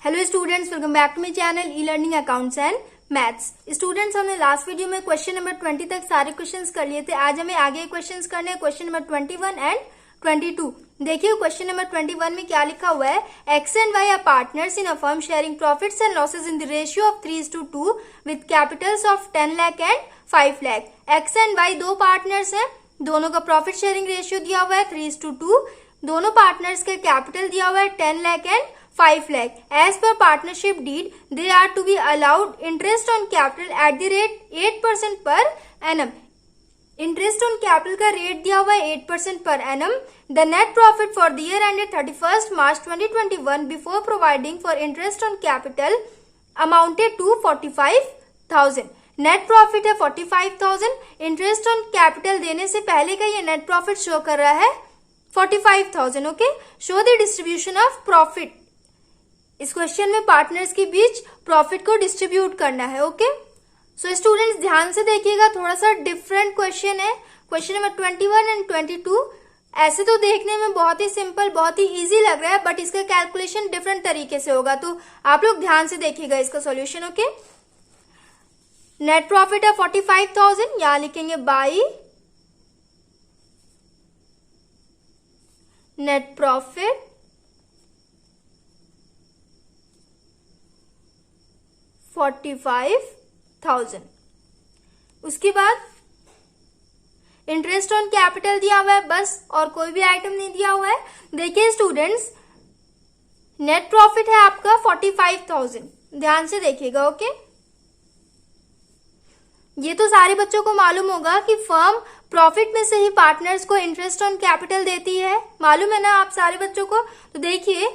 Hello students, welcome back to my channel e learning accounts and maths. Students, हमने last video में question number 20 तक सारे questions कर लिए थे। आज हमें आगे क्वेश्चंस करने हैं, क्वेश्चन नंबर 21 एंड 22। देखिए क्वेश्चन नंबर 21 में क्या लिखा हुआ है। X and Y are partners in a firm sharing profits and losses in the ratio of 3:2 with capitals of 10 lakh and 5 lakh. X and Y दो पार्टनर्स हैं, दोनों का प्रॉफिट शेयरिंग रेशियो दिया हुआ है 3:2। दोनों पार्टनर्स का कैपिटल दिया हुआ है 10 lakh and 5 lakh. As per partnership deed, they are to be allowed interest on capital at the rate 8% per annum. Interest on capital का रेट दिया हुआ है 8% per annum. The net profit for the year ended 31 March 2021 before providing for interest on capital amounted to 45,000। Net profit है 45,000। Interest on capital देने से पहले का ये नेट प्रॉफिट शो कर रहा है 45,000। Okay, show the distribution of profit. इस क्वेश्चन में पार्टनर्स के बीच प्रॉफिट को डिस्ट्रीब्यूट करना है। ओके, सो स्टूडेंट्स ध्यान से देखिएगा, थोड़ा सा डिफरेंट क्वेश्चन है। क्वेश्चन नंबर 21 एंड 22 ऐसे तो देखने में बहुत ही सिंपल, बहुत ही इजी लग रहा है, बट इसका कैलकुलेशन डिफरेंट तरीके से होगा, तो आप लोग ध्यान से देखिएगा इसका सॉल्यूशन। ओके, नेट प्रॉफिट है 45,000, यहां लिखेंगे बाई नेट प्रॉफिट 45,000। उसके बाद इंटरेस्ट ऑन कैपिटल दिया हुआ है बस, और कोई भी आइटम नहीं दिया हुआ है। देखिए स्टूडेंट्स, नेट प्रॉफिट है आपका 45,000, ध्यान से देखिएगा। ओके, ये तो सारे बच्चों को मालूम होगा कि फर्म प्रॉफिट में से ही पार्टनर्स को इंटरेस्ट ऑन कैपिटल देती है, मालूम है ना आप सारे बच्चों को। तो देखिए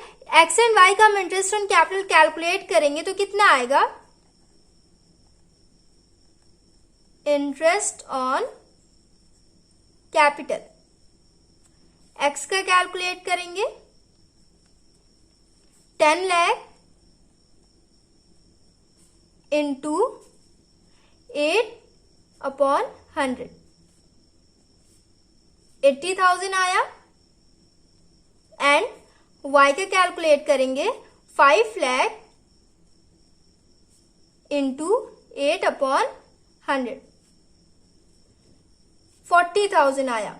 एक्स एंड वाई का हम इंटरेस्ट ऑन कैपिटल कैलकुलेट करेंगे तो कितना आएगा। इंटरेस्ट ऑन कैपिटल एक्स का कैलकुलेट करेंगे 10 लाख इंटू 8/100, 80,000 आया। एंड y का कैलकुलेट करेंगे 5 लाख इंटू 8/100, 40,000 आया।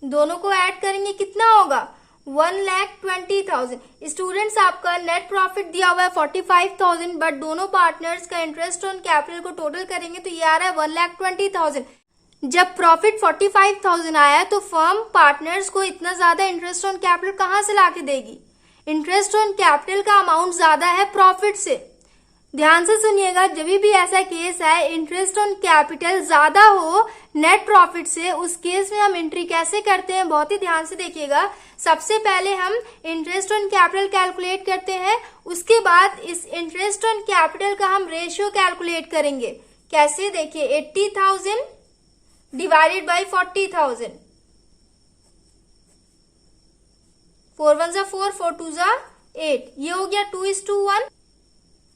दोनों को ऐड करेंगे कितना होगा 1,20,000। स्टूडेंट्स, आपका नेट प्रॉफिट दिया हुआ है 45,000, बट दोनों पार्टनर्स का इंटरेस्ट ऑन कैपिटल को टोटल करेंगे तो ये आ रहा है 1,20,000। जब प्रॉफिट 45,000 आया तो फर्म पार्टनर्स को इतना ज्यादा इंटरेस्ट ऑन कैपिटल कहां से लाके देगी। इंटरेस्ट ऑन कैपिटल का अमाउंट ज्यादा है प्रॉफिट से। ध्यान से सुनिएगा, जब भी ऐसा केस है इंटरेस्ट ऑन कैपिटल ज्यादा हो नेट प्रॉफिट से, उस केस में हम एंट्री कैसे करते हैं, बहुत ही ध्यान से देखिएगा। सबसे पहले हम इंटरेस्ट ऑन कैपिटल कैलकुलेट करते हैं, उसके बाद इस इंटरेस्ट ऑन कैपिटल का हम रेशियो कैलकुलेट करेंगे। कैसे, देखिए 80,000 डिवाइडेड बाई 40,000, 4 1 4, 4 2 8, ये हो गया 2:1।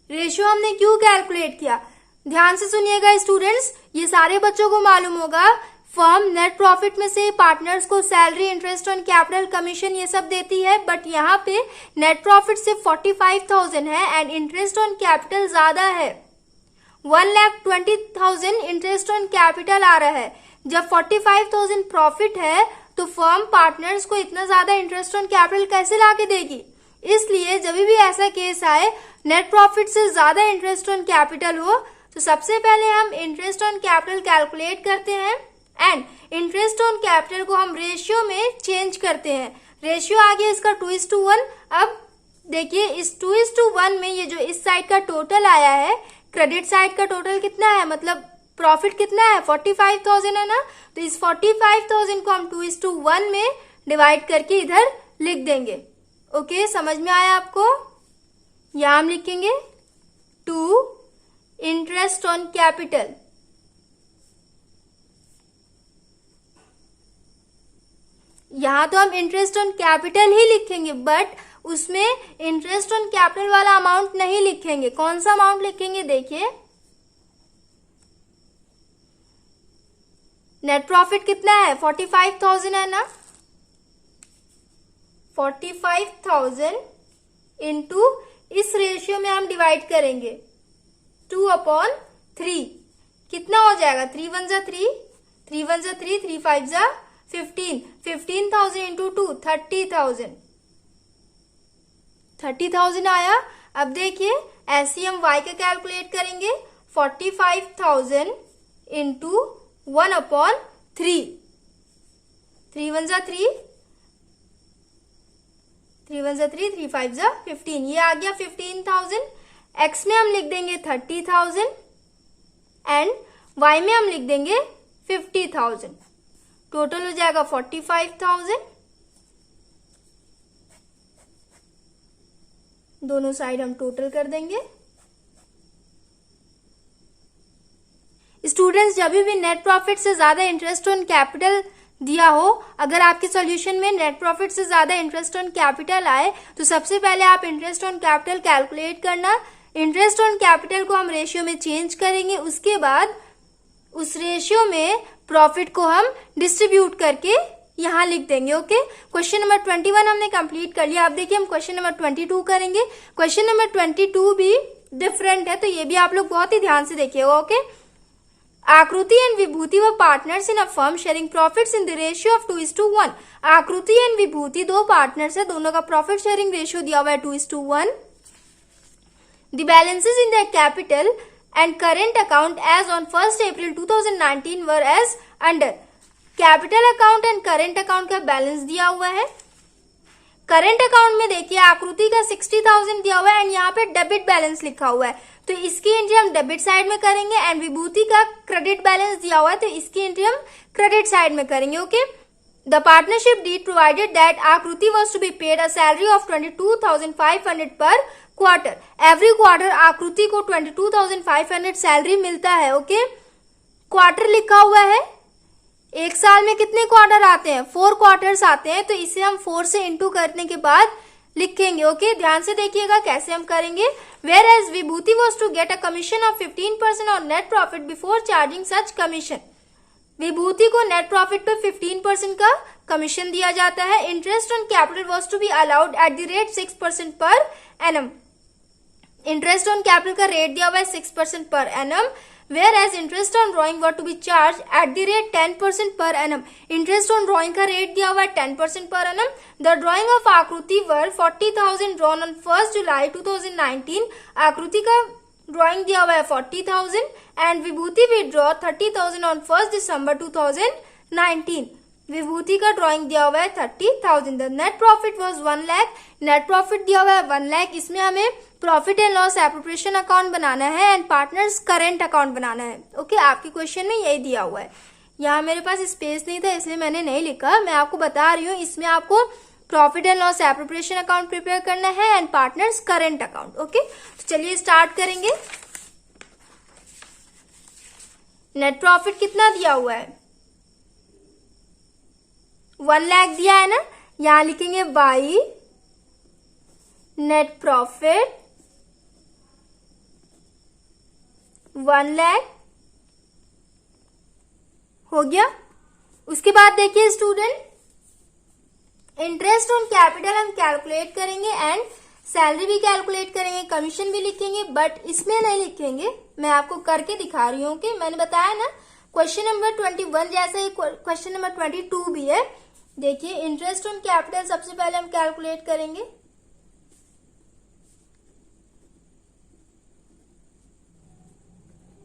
रेशियो हमने क्यों कैलकुलेट किया, ध्यान से सुनिएगा स्टूडेंट्स। ये सारे बच्चों को मालूम होगा, फर्म नेट प्रॉफिट में से पार्टनर्स को salary, interest on capital, commission ये सब देती है, बट यहाँ पे नेट प्रॉफिट सिर्फ 45,000 है एंड इंटरेस्ट ऑन कैपिटल ज्यादा है। 1,20,000 इंटरेस्ट ऑन कैपिटल आ रहा है। जब 45,000 प्रॉफिट है तो फर्म पार्टनर्स को इतना ज्यादा इंटरेस्ट ऑन कैपिटल कैसे लाके देगी। इसलिए जब भी ऐसा केस आए नेट प्रॉफिट से ज्यादा इंटरेस्ट ऑन कैपिटल हो तो सबसे पहले हम इंटरेस्ट ऑन कैपिटल कैलकुलेट करते हैं एंड इंटरेस्ट ऑन कैपिटल को हम रेशियो में चेंज करते हैं। रेशियो आ गया इसका 2:1। अब देखिए इस 2:1 में ये जो इस साइड का टोटल आया है, क्रेडिट साइड का टोटल कितना है, मतलब प्रॉफिट कितना है 45,000 है ना, तो इस 45,000 को हम 2:1 में डिवाइड करके इधर लिख देंगे। ओके, समझ में आया आपको। यहां हम लिखेंगे 2 इंटरेस्ट ऑन कैपिटल, यहां तो हम इंटरेस्ट ऑन कैपिटल ही लिखेंगे, बट उसमें इंटरेस्ट ऑन कैपिटल वाला अमाउंट नहीं लिखेंगे। कौन सा अमाउंट लिखेंगे, देखिए नेट प्रॉफिट कितना है 45,000 है ना, 45,000 इंटू इस रेशियो में हम डिवाइड करेंगे 2/3, कितना हो जाएगा 3 1 जा 3, 3 1 जा 3, 3 5 जा 15, 15,000 इंटू 2 30,000 आया। अब देखिए ऐसे हम y का कैलकुलेट करेंगे 45,000 इंटू 1/3, 3 1 जा 3, 3 1 जा 3, 3 5 जा 15, ये आ गया 15,000। x में हम लिख देंगे 30,000 एंड y में हम लिख देंगे 50,000, टोटल हो जाएगा 45,000। दोनों साइड हम टोटल कर देंगे। स्टूडेंट्स, जब भी नेट प्रॉफिट से ज्यादा इंटरेस्ट ऑन कैपिटल दिया हो, अगर आपके सॉल्यूशन में नेट प्रॉफिट से ज्यादा इंटरेस्ट ऑन कैपिटल आए तो सबसे पहले आप इंटरेस्ट ऑन कैपिटल कैलकुलेट करना। इंटरेस्ट ऑन कैपिटल को हम रेशियो में चेंज करेंगे, उसके बाद उस रेशियो में प्रॉफिट को हम डिस्ट्रीब्यूट करके यहां लिख देंगे। ओके, क्वेश्चन नंबर 21 हमने कंप्लीट कर लिया। अब देखिए हम क्वेश्चन नंबर 22 करेंगे। क्वेश्चन नंबर 22 भी डिफरेंट है, तो ये भी आप लोग बहुत ही ध्यान से देखिएगा। ओके, आकृति एंड विभूति व partners in a firm sharing profits in the ratio of 2:1। आकृति एंड विभूति दो पार्टनर्स है, दोनों का प्रॉफिट शेयरिंग रेशियो दिया हुआ है 2:1। The balances in the capital and current account as on 1 April 2019 were as under. Capital account and current account का balance दिया हुआ है। करेंट अकाउंट में देखिए आकृति का 60,000 दिया हुआ है एंड यहाँ पे डेबिट बैलेंस लिखा हुआ है, तो इसकी एंट्री हम डेबिट साइड में करेंगे। एंड विभूति का क्रेडिट बैलेंस दिया हुआ है, तो इसकी एंट्री हम क्रेडिट साइड में करेंगे। Okay, the partnership deed provided that Akriti was to be paid a salary of 22,500 per quarter. Every quarter आकृति को 22,500 सैलरी मिलता है। ओके, क्वार्टर लिखा हुआ है, एक साल में कितने क्वार्टर आते हैं, 4 क्वार्टर्स आते हैं, तो इसे हम 4 से इंटू करने के बाद लिखेंगे। ओके, ध्यान से देखिएगा कैसे हम करेंगे। Whereas Vibhuti was to get a commission of 15% on net profit before charging such commission. Vibhuti को नेट प्रॉफिट पर 15% का कमीशन दिया जाता है। Interest on capital was to be allowed at the rate 6% per annum. Interest on capital का rate दिया हुआ है 6% per annum. Whereas interest on drawing were to be charged at the rate 10% per annum. Interest on drawing का rate दिया हुआ है 10% per annum. The drawing of आकृति were 40,000 drawn on 1st July 2019. आकृति का ड्रॉइंग दिया हुआ है 40,000 and Vibhuti withdraw 30,000 on 1st December 2019. Vibhuti का ड्रॉइंग दिया हुआ है 30,000। The net profit was 1 lakh. Net profit दिया हुआ है 1 लाख। इसमें हमें profit and loss appropriation account बनाना है एंड पार्टनर्स करेंट अकाउंट बनाना है। ओके, आपके क्वेश्चन में यही दिया हुआ है। यहाँ मेरे पास स्पेस नहीं था इसलिए मैंने नहीं लिखा, मैं आपको बता रही हूँ। इसमें आपको profit and loss appropriation account prepare करना है and partners current account. Okay, तो चलिए स्टार्ट करेंगे। नेट प्रॉफिट कितना दिया हुआ है, 1 लाख दिया है ना। यहां लिखेंगे बाई नेट प्रॉफिट 1 लाख हो गया। उसके बाद देखिए स्टूडेंट, इंटरेस्ट ऑन कैपिटल हम कैलकुलेट करेंगे एंड सैलरी भी कैलकुलेट करेंगे, कमीशन भी लिखेंगे, बट इसमें नहीं लिखेंगे, मैं आपको करके दिखा रही हूँ कि मैंने बताया ना क्वेश्चन नंबर 21 जैसा ही क्वेश्चन नंबर 22 भी है। देखिए इंटरेस्ट ऑन कैपिटल सबसे पहले हम कैलकुलेट करेंगे।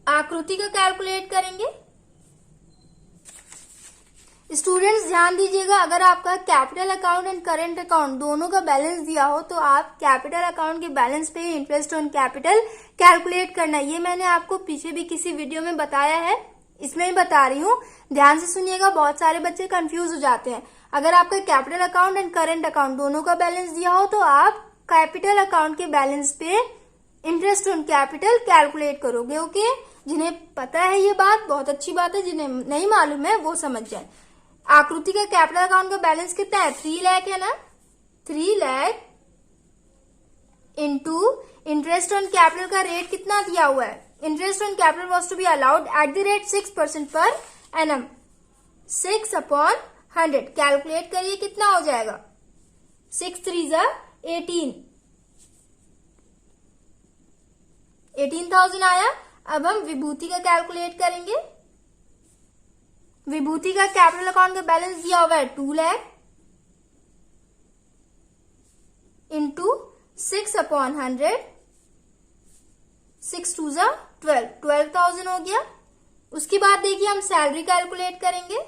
आकृति का कैलकुलेट करेंगे। स्टूडेंट्स ध्यान दीजिएगा, अगर आपका capital account and current account दोनों का बैलेंस दिया हो तो आप कैपिटल अकाउंट के बैलेंस पे ही इंटरेस्ट ऑन कैपिटल कैलकुलेट करना। ये मैंने आपको पीछे भी किसी वीडियो में बताया है, इसमें ही बता रही हूँ, ध्यान से सुनिएगा। बहुत सारे बच्चे कंफ्यूज हो जाते हैं। अगर आपका capital account and current account दोनों का बैलेंस दिया हो तो आप कैपिटल अकाउंट के बैलेंस पे इंटरेस्ट ऑन कैपिटल कैलकुलेट करोगे। ओके, जिन्हें पता है ये बात बहुत अच्छी बात है, जिन्हें नहीं मालूम है वो समझ जाए। आकृति का कैपिटल अकाउंट का बैलेंस कितना है, 3 लाख है ना। 3 lakh into interest on capital का रेट कितना दिया हुआ है, interest on capital was to be allowed at the rate 6% per annum. 6/100 calculate करिए कितना हो जाएगा, 6 3 18, 18,000 आया। अब हम विभूति का कैलकुलेट करेंगे। विभूति का कैपिटल अकाउंट का बैलेंस दिया हुआ है 2 लाख इंटू 6/100, 6 2 जा 12, 12,000 हो गया। उसके बाद देखिए हम सैलरी कैलकुलेट करेंगे।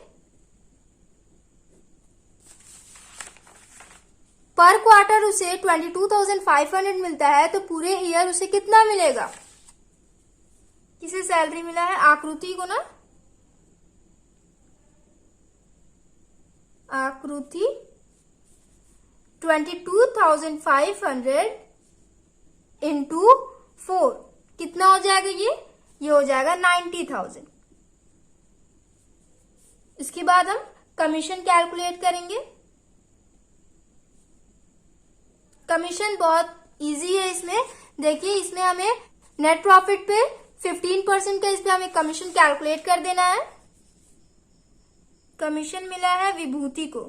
पर क्वार्टर उसे 22,500 मिलता है, तो पूरे ईयर उसे कितना मिलेगा? किसे सैलरी मिला है? आकृति को ना, आकृति 22,500 इंटू 4 कितना हो जाएगा? ये हो जाएगा 90,000। इसके बाद हम कमीशन कैलकुलेट करेंगे। कमीशन बहुत इजी है। इसमें देखिए, इसमें हमें नेट प्रॉफिट पे 15% का इस पे हमें कमीशन कैलकुलेट कर देना है। कमीशन मिला है विभूति को,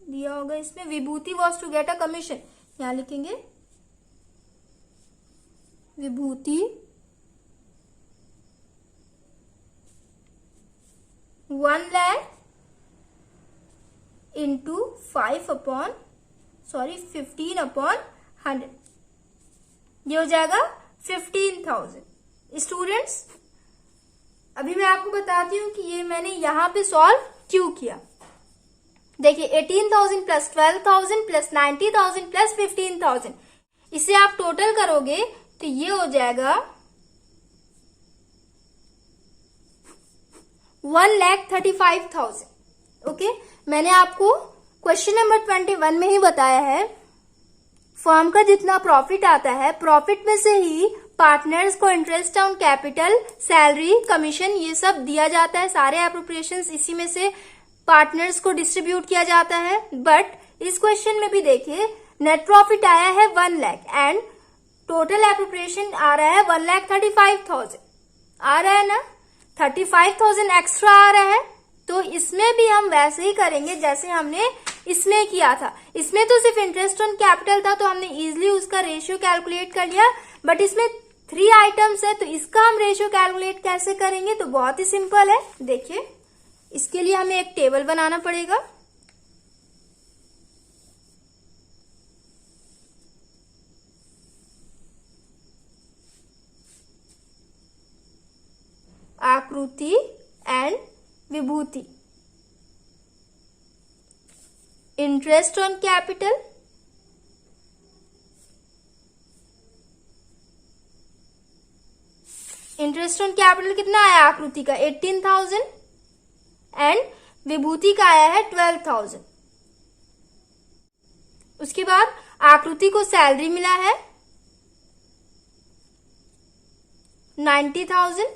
दिया होगा इसमें, Vibhuti was to get a commission. यहां लिखेंगे विभूति 1 लाख इंटू 15/100, ये हो जाएगा 15,000। स्टूडेंट्स, अभी मैं आपको बताती हूँ कि ये मैंने यहां पे सॉल्व क्यों किया। देखिए 18,000 प्लस 12,000 प्लस 90,000 प्लस 15,000, इसे आप टोटल करोगे तो ये हो जाएगा 1,35,000। ओके, मैंने आपको क्वेश्चन नंबर 21 में ही बताया है, फर्म का जितना प्रॉफिट आता है, प्रॉफिट में से ही पार्टनर्स को interest on capital, salary, commission, ये सब दिया जाता है। सारे एप्रोप्रिएशंस इसी में से पार्टनर्स को डिस्ट्रीब्यूट किया जाता है। बट इस क्वेश्चन में भी देखिए, नेट प्रॉफिट आया है 1 लाख एंड टोटल एप्रोप्रिएशन आ रहा है 1,35,000। आ रहा है ना, 35,000 एक्स्ट्रा आ रहा है। तो इसमें भी हम वैसे ही करेंगे जैसे हमने इसमें किया था। इसमें तो सिर्फ इंटरेस्ट ऑन कैपिटल था, तो हमने इजीली उसका रेशियो कैलकुलेट कर लिया। बट इसमें 3 आइटम्स है, तो इसका हम रेशियो कैलकुलेट कैसे करेंगे? तो बहुत ही सिंपल है। देखिए, इसके लिए हमें एक टेबल बनाना पड़ेगा। आकृति and Vibhuti, interest on capital, interest on capital कितना आया आकृति का? 18,000 एंड विभूति का आया है 12,000। उसके बाद आकृति को सैलरी मिला है 90,000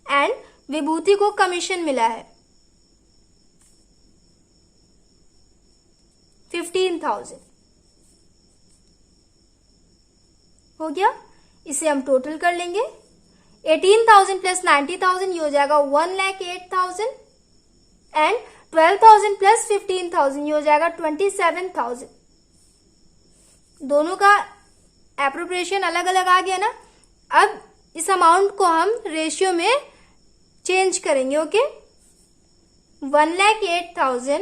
एंड विभूति को कमीशन मिला है 15,000। हो गया, इसे हम टोटल कर लेंगे। 18,000 प्लस 90,000 ये हो जाएगा 1,08,000 एंड 12,000 प्लस 15,000 ये हो जाएगा 27,000। दोनों का एप्रोप्रिएशन अलग अलग आ गया ना। अब इस अमाउंट को हम रेशियो में चेंज करेंगे। ओके, 1,08,000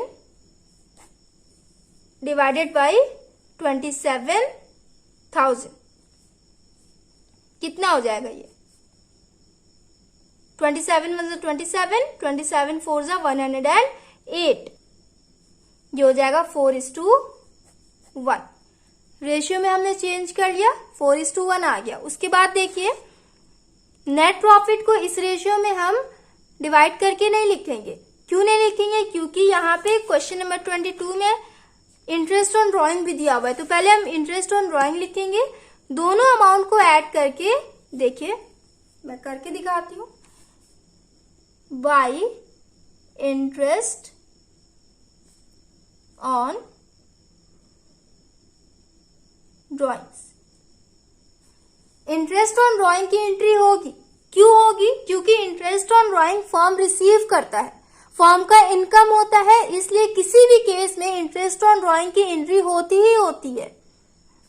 डिवाइडेड बाई 27,000 कितना हो जाएगा? ये 27 मतलब 27, 27 4 जा 108, ये हो जाएगा 4:1। रेशियो में हमने चेंज कर लिया, 4:1 आ गया। उसके बाद देखिए, नेट प्रॉफिट को इस रेशियो में हम डिवाइड करके नहीं लिखेंगे। क्यों नहीं लिखेंगे? क्योंकि यहाँ पे क्वेश्चन नंबर 22 में इंटरेस्ट ऑन ड्रॉइंग भी दिया हुआ है। तो पहले हम इंटरेस्ट ऑन ड्रॉइंग लिखेंगे, दोनों अमाउंट को ऐड करके। देखिए, मैं करके दिखाती हूँ। By interest on drawings, interest on drawing की एंट्री होगी। क्यों होगी? क्योंकि interest on drawing firm receive करता है, फर्म का इनकम होता है, इसलिए किसी भी केस में इंटरेस्ट ऑन ड्रॉइंग की एंट्री होती ही होती है।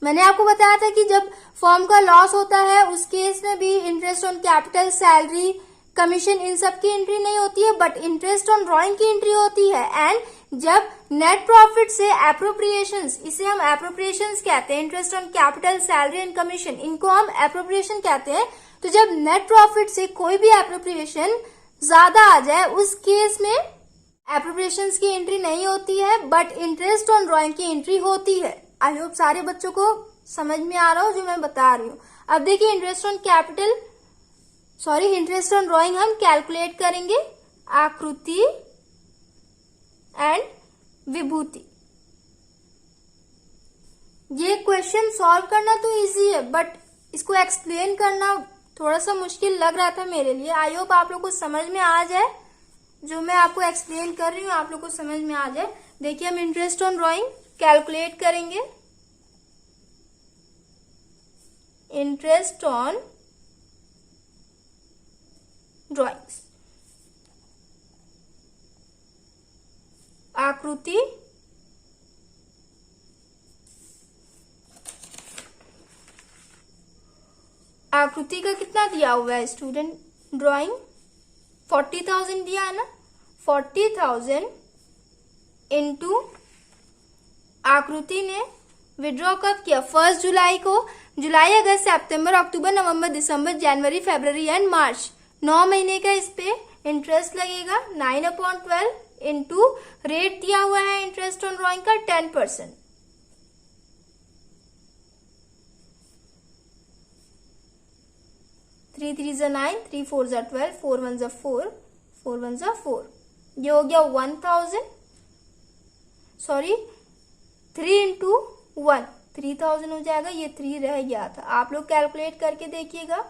मैंने आपको बताया था कि जब फर्म का लॉस होता है उस केस में भी interest on capital, salary, commission इन सब की एंट्री नहीं होती है, बट इंटरेस्ट ऑन ड्रॉइंग की एंट्री होती है। एंड जब नेट प्रॉफिट से एप्रोप्रिएशंस, इसे हम एप्रोप्रिएशंस कहते हैं, interest on capital, salary and commission, इनको हम एप्रोप्रिएशन कहते हैं। तो जब नेट प्रॉफिट से कोई भी एप्रोप्रिएशन ज्यादा आ जाए उस केस में एप्रोप्रिएशंस की एंट्री नहीं होती है, बट इंटरेस्ट ऑन ड्रॉइंग की एंट्री होती है। आई होप सारे बच्चों को समझ में आ रहा हो जो मैं बता रही हूँ। अब देखिए इंटरेस्ट ऑन ड्रॉइंग हम कैलकुलेट करेंगे आकृति एंड विभूति। ये क्वेश्चन सॉल्व करना तो इजी है, बट इसको एक्सप्लेन करना थोड़ा सा मुश्किल लग रहा था मेरे लिए। आई होप आप लोग को समझ में आ जाए, जो मैं आपको एक्सप्लेन कर रही हूँ आप लोग को समझ में आ जाए। देखिए हम इंटरेस्ट ऑन ड्रॉइंग कैलकुलेट करेंगे। इंटरेस्ट ऑन ड्रॉइंग्स, आकृति का कितना दिया हुआ है स्टूडेंट? ड्राइंग 40,000 दिया है ना, 40,000 इंटू आकृति ने विड्रॉ कब किया? 1 जुलाई को। जुलाई, अगस्त, सितंबर, अक्टूबर, नवंबर, दिसंबर, जनवरी, फरवरी एंड मार्च, 9 महीने का इस पे इंटरेस्ट लगेगा। 9/12 इंटू रेट दिया हुआ है इंटरेस्ट ऑन ड्रॉइंग का 10%। 3 3 9, 3 4 12, 4 1 4, 4 1 4, ये हो गया 1000, सॉरी 3 इंटू 1, 3000 हो जाएगा। ये 3 रह गया था, आप लोग कैलकुलेट करके देखिएगा।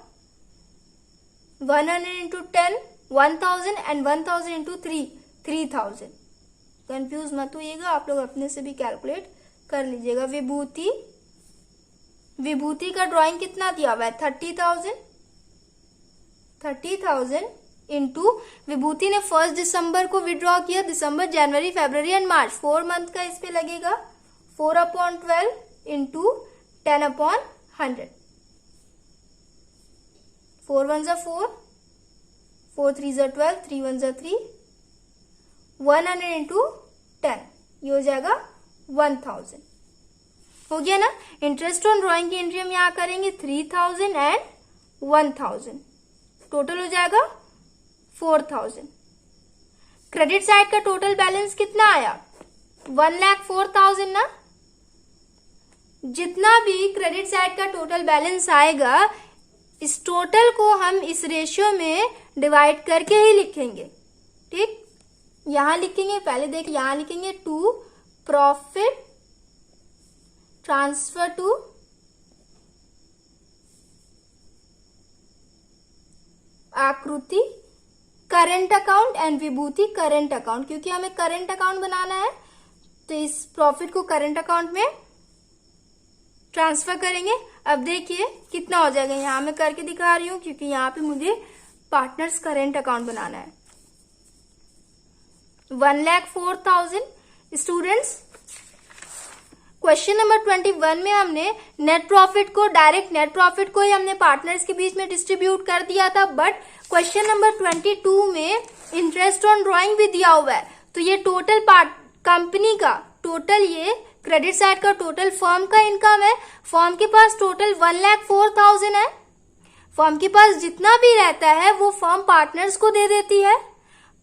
100 इंटू 10 1000 एंड 1000 इंटू 3 3000। कंफ्यूज मत होइएगा, आप लोग अपने से भी कैलकुलेट कर लीजिएगा। विभूति का ड्राइंग कितना दिया हुआ है? 30,000 इंटू विभूति ने 1 दिसंबर को विड्रॉ किया। दिसंबर, जनवरी, फरवरी एंड मार्च, 4 मंथ का इस पे लगेगा। 4/12 इंटू 10/100, 4 1 4, 4 3 12, 3 1 3, 100 इंटू 10, ये हो जाएगा 1000। हो गया ना। इंटरेस्ट ऑन ड्रॉइंग की एंट्री हम यहाँ करेंगे 3000 एंड 1000, टोटल हो जाएगा 4000। क्रेडिट साइड का टोटल बैलेंस कितना आया? 1,04,000 ना। जितना भी क्रेडिट साइड का टोटल बैलेंस आएगा, इस टोटल को हम इस रेशियो में डिवाइड करके ही लिखेंगे। ठीक, यहां लिखेंगे, पहले देखिए यहां लिखेंगे टू प्रॉफिट ट्रांसफर टू आकृति current account and Vibhuti current account, क्योंकि हमें करेंट अकाउंट बनाना है तो इस प्रॉफिट को करेंट अकाउंट में ट्रांसफर करेंगे। अब देखिए कितना हो जाएगा, यहां मैं करके दिखा रही हूं क्योंकि यहां पे मुझे पार्टनर्स करेंट अकाउंट बनाना है। 1,04,000। स्टूडेंट्स, क्वेश्चन नंबर 21 में हमने नेट प्रॉफिट को, डायरेक्ट नेट प्रॉफिट को ही हमने पार्टनर्स के बीच में डिस्ट्रीब्यूट कर दिया था, बट क्वेश्चन नंबर 22 में इंटरेस्ट ऑन ड्रॉइंग भी दिया हुआ है। तो ये टोटल कंपनी का टोटल, ये क्रेडिट साइड का टोटल फर्म का इनकम है। फर्म के पास टोटल 1,04,000 है। फर्म के पास जितना भी रहता है वो फर्म पार्टनर्स को दे देती है।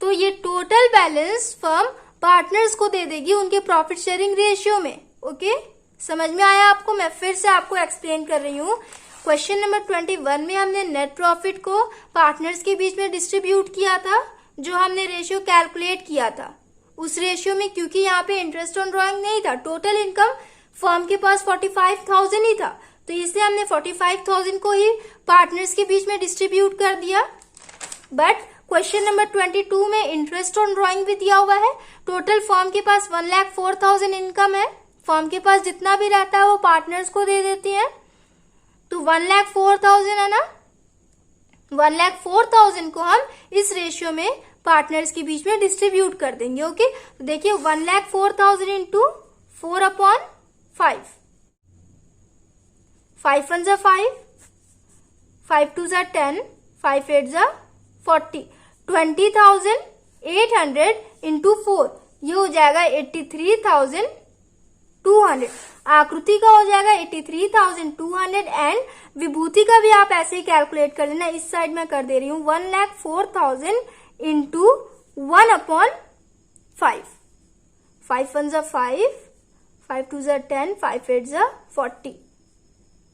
तो ये टोटल बैलेंस फर्म पार्टनर्स को दे देगी उनके प्रॉफिट शेयरिंग रेशियो में। ओके, समझ में आया आपको? मैं फिर से आपको एक्सप्लेन कर रही हूँ। क्वेश्चन नंबर 21 में हमने नेट प्रॉफिट को पार्टनर्स के बीच में डिस्ट्रीब्यूट किया था, जो हमने रेशियो कैलकुलेट किया था उस रेशियो में, क्योंकि यहाँ पे इंटरेस्ट ऑन ड्रॉइंग नहीं था, टोटल इनकम फर्म के पास 45,000 ही था, तो इसलिए हमने 45,000 को ही पार्टनर्स के बीच में डिस्ट्रीब्यूट कर दिया। बट क्वेश्चन नंबर 22 में इंटरेस्ट ऑन ड्रॉइंग भी दिया हुआ है। टोटल फर्म के पास 1,04,000 इनकम है। फर्म के पास जितना भी रहता है वो पार्टनर्स को दे देती है। तो 1,04,000 है ना, 1,04,000 को हम इस रेशियो में पार्टनर्स के बीच में डिस्ट्रीब्यूट कर देंगे। ओके, तो देखिए 1,04,000 इंटू 4/5, 5 1 जा 5, 5 2 जा 10, 5 8 जा 40, 20,800 इंटू 4, ये हो जाएगा 83,200। आकृति का हो जाएगा 83,200 एंड विभूति का भी आप ऐसे ही कैलकुलेट कर लेना। इस साइड में कर दे रही हूं 1,04,000 इंटू 1/5, 5 1 जा 5, 5 2 जा 10, 5 8 जा 40,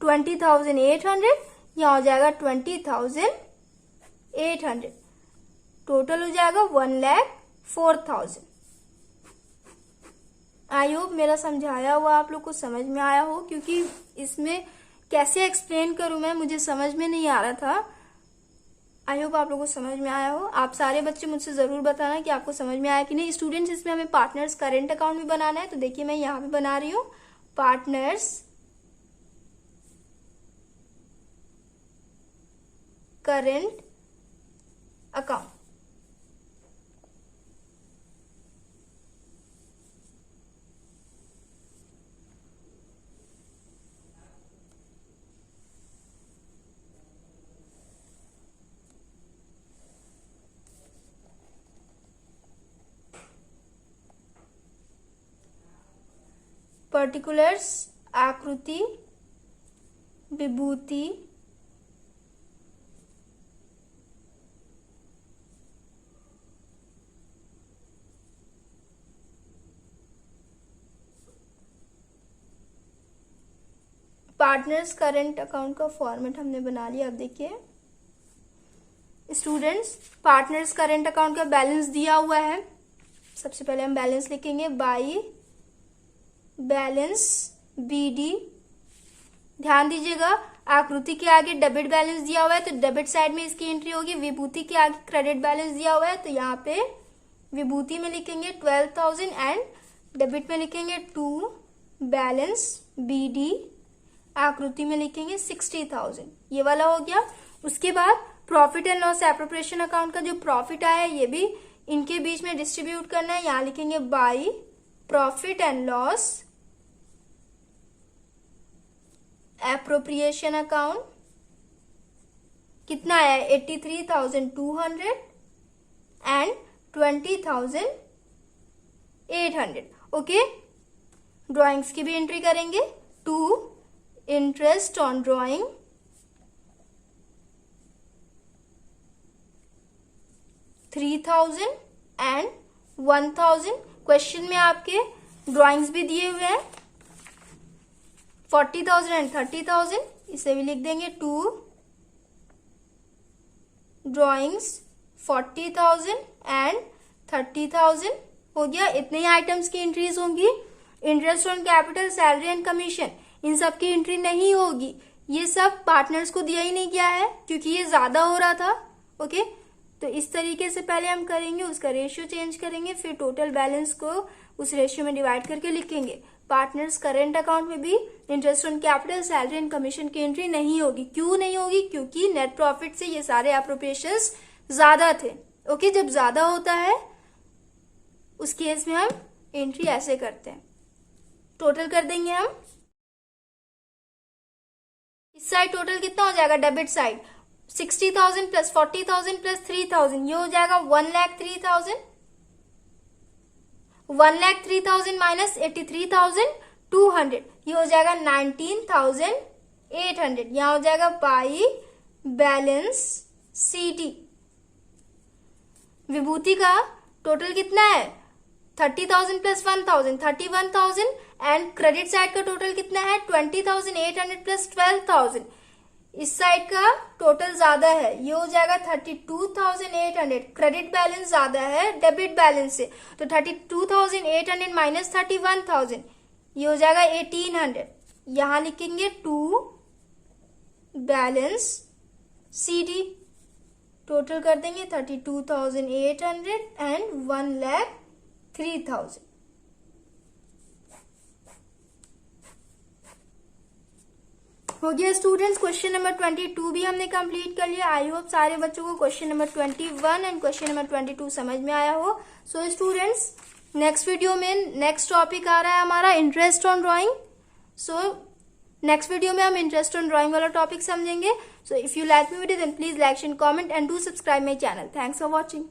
20,800, यहाँ हो जाएगा 20,800, टोटल हो जाएगा 1,04,000। आई होप मेरा समझाया हुआ आप लोग को समझ में आया हो, क्योंकि इसमें कैसे एक्सप्लेन करूं मैं, मुझे समझ में नहीं आ रहा था। आई होप आप लोगों को समझ में आया हो। आप सारे बच्चे मुझसे जरूर बताना कि आपको समझ में आया कि नहीं। स्टूडेंट्स, इसमें हमें पार्टनर्स करेंट अकाउंट भी बनाना है, तो देखिए मैं यहाँ पे बना रही हूँ पार्टनर्स करेंट अकाउंट। पर्टिकुलर्स आकृति, विभूति, पार्टनर्स करेंट अकाउंट का फॉर्मेट हमने बना लिया। अब देखिए स्टूडेंट्स, पार्टनर्स करेंट अकाउंट का बैलेंस दिया हुआ है। सबसे पहले हम बैलेंस लिखेंगे बाई बैलेंस BD। ध्यान दीजिएगा आकृति के आगे डेबिट बैलेंस दिया हुआ है, तो डेबिट साइड में इसकी एंट्री होगी। विभूति के आगे क्रेडिट बैलेंस दिया हुआ है, तो यहाँ पे विभूति में लिखेंगे 12,000 एंड डेबिट में लिखेंगे 2 बैलेंस BD। आकृति में लिखेंगे 60,000, ये वाला हो गया। उसके बाद profit and loss appropriation account का जो प्रॉफिट आया है ये भी इनके बीच में डिस्ट्रीब्यूट करना है। यहाँ लिखेंगे by profit and loss appropriation account. कितना आया है 83,200 एंड 20,800। ओके, ड्राइंग्स की भी एंट्री करेंगे। To interest on drawing, $3,000 and 1,000। Question में आपके ड्राइंग्स भी दिए हुए हैं 40,000 एंड 30,000, इसे भी लिख देंगे। 2 ड्राइंग्स 40,000 एंड 30,000 हो गया। इतने ही आइटम्स की एंट्रीज होंगी। Interest on capital, salary and commission, इन सब की एंट्री नहीं होगी। ये सब पार्टनर्स को दिया ही नहीं गया है क्योंकि ये ज्यादा हो रहा था। ओके, तो इस तरीके से पहले हम करेंगे, उसका रेशियो चेंज करेंगे, फिर टोटल बैलेंस को उस रेशियो में डिवाइड करके लिखेंगे। पार्टनर्स करेंट अकाउंट में भी interest on capital, salary and commission की एंट्री नहीं होगी। क्यों नहीं होगी? क्योंकि नेट प्रॉफिट से ये सारे एप्रोप्रिएशंस ज्यादा थे। ओके, जब ज्यादा होता है उस केस में हम एंट्री ऐसे करते हैं। टोटल कर देंगे हम। इस साइड टोटल कितना हो जाएगा? डेबिट साइड 60,000 प्लस 40,000 प्लस 3,000, ये हो जाएगा 1,03,000। 1,03,000 माइनस 83,200, ये हो जाएगा 19,800। यहां हो जाएगा बाई बैलेंस CD। विभूति का टोटल कितना है? 30,000 प्लस 1,000, 31,000 एंड क्रेडिट साइड का टोटल कितना है? 20,800 प्लस 12,000। इस साइड का टोटल ज्यादा है, ये हो जाएगा 32,800। क्रेडिट बैलेंस ज्यादा है डेबिट बैलेंस से, तो 32,800 माइनस 31,000, ये हो जाएगा 1,800। यहां लिखेंगे 2 बैलेंस CD। टोटल कर देंगे 32,800 एंड 1,03,000। हो गया स्टूडेंट्स। क्वेश्चन नंबर 22 भी हमने कंप्लीट कर लिया। आई होप सारे बच्चों को question number 21 and question number 22 समझ में आया हो। सो स्टूडेंट्स, नेक्स्ट वीडियो में नेक्स्ट टॉपिक आ रहा है हमारा interest on drawing. So next video में हम इंटरेस्ट ऑन ड्राइंग वाला टॉपिक समझेंगे. So if you like me video then please like and comment and do subscribe my channel. Thanks for watching.